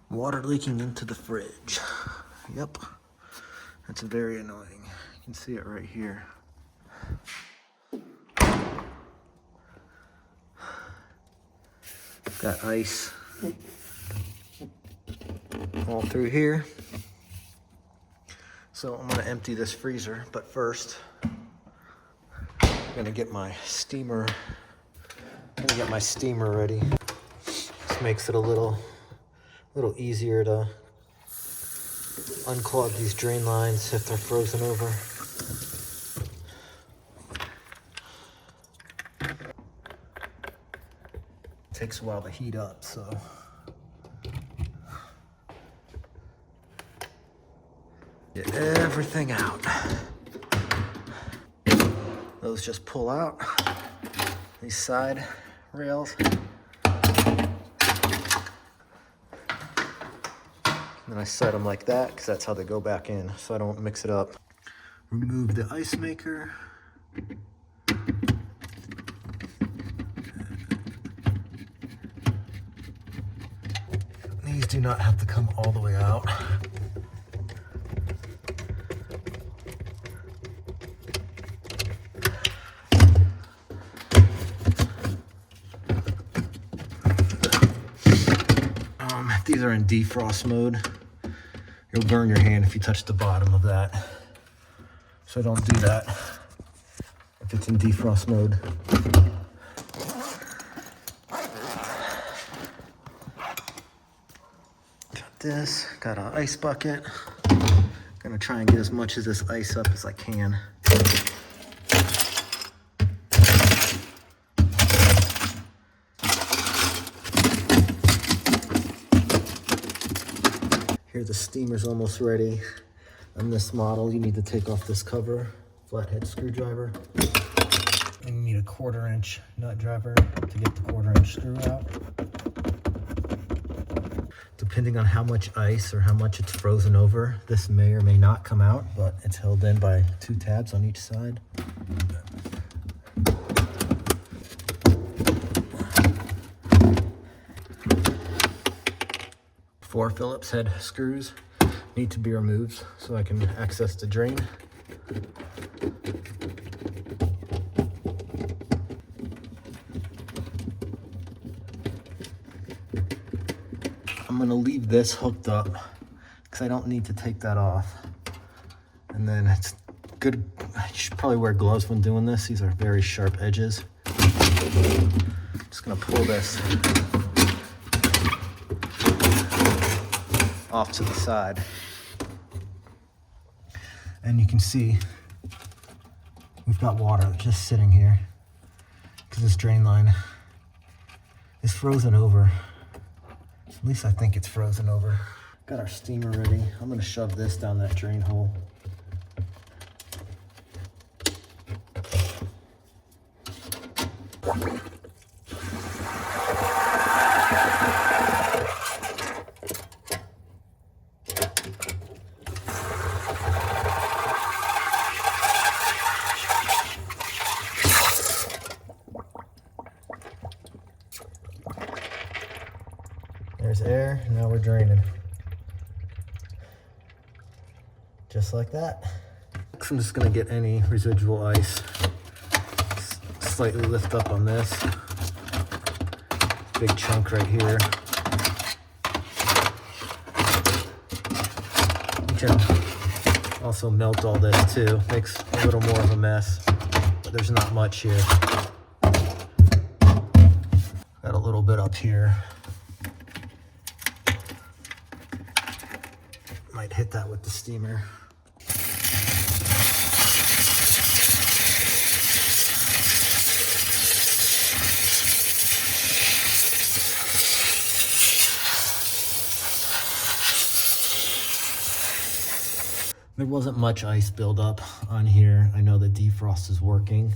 Water leaking into the fridge. Yep, that's very annoying. You can see it right here. Got ice all through here. So I'm gonna empty this freezer, but first, I'm gonna get my steamer ready. This makes it a little easier to unclog these drain lines if they're frozen over. Takes a while to heat up, so. Get everything out. Those just pull out, these side rails. And then I set them like that because that's how they go back in, so I don't mix it up. Remove the ice maker. These do not have to come all the way out. These are in defrost mode. You'll burn your hand if you touch the bottom of that. So don't do that if it's in defrost mode. Got this, got an ice bucket. Gonna try and get as much of this ice up as I can. Here, the steamer's almost ready. On this model, you need to take off this cover, flathead screwdriver. And you need a 1/4-inch nut driver to get the 1/4-inch screw out. Depending on how much ice or how much it's frozen over, this may or may not come out, but it's held in by 2 tabs on each side. 4 Phillips head screws need to be removed so I can access the drain. I'm gonna leave this hooked up because I don't need to take that off. And then it's good, you should probably wear gloves when doing this. These are very sharp edges. Just gonna pull this off to the side. And you can see we've got water just sitting here because this drain line is frozen over. At least I think it's frozen over. Got our steamer ready. I'm gonna shove this down that drain hole. There's air, now we're draining. Just like that. Next, I'm just gonna get any residual ice. Slightly lift up on this. Big chunk right here. You can also melt all this too. Makes a little more of a mess, but there's not much here. Got a little bit up here. Might hit that with the steamer. There wasn't much ice buildup on here. I know the defrost is working.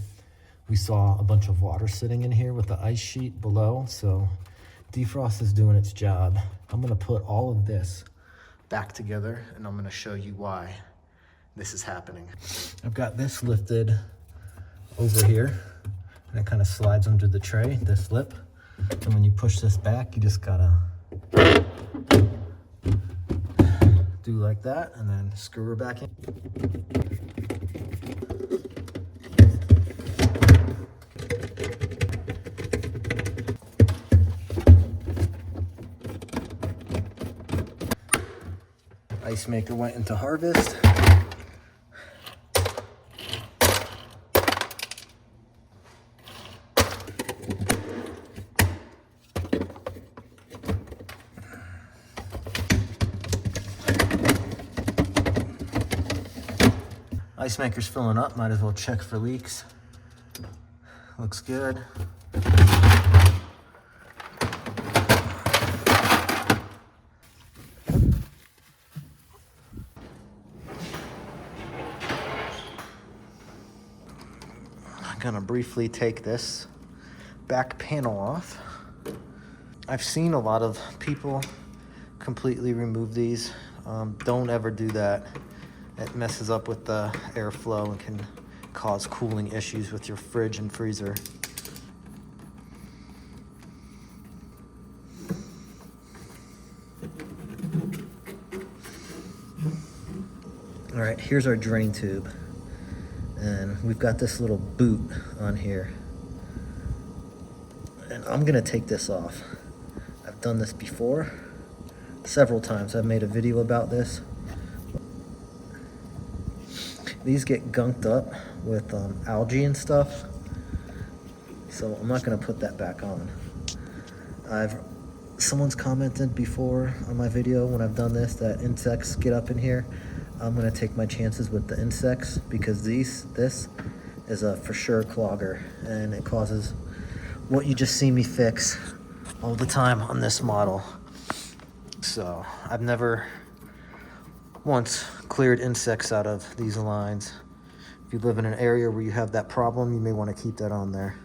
We saw a bunch of water sitting in here with the ice sheet below, so defrost is doing its job. I'm gonna put all of this back together and I'm gonna show you why this is happening. I've got this lifted over here and it kind of slides under the tray, this lip. And when you push this back, you just gotta do like that and then screw her back in. Ice maker went into harvest. Ice maker's filling up, might as well check for leaks. Looks good. I'm gonna briefly take this back panel off. I've seen a lot of people completely remove these. Don't ever do that. It messes up with the airflow and can cause cooling issues with your fridge and freezer. All right, here's our drain tube. And we've got this little boot on here. And I'm gonna take this off. I've done this before, several times. I've made a video about this. These get gunked up with algae and stuff, so I'm not gonna put that back on. Someone's commented before on my video when I've done this that insects get up in here. I'm gonna take my chances with the insects because this is a for sure clogger, and it causes what you just see me fix all the time on this model. So I've never once cleared insects out of these lines. If you live in an area where you have that problem, you may want to keep that on there.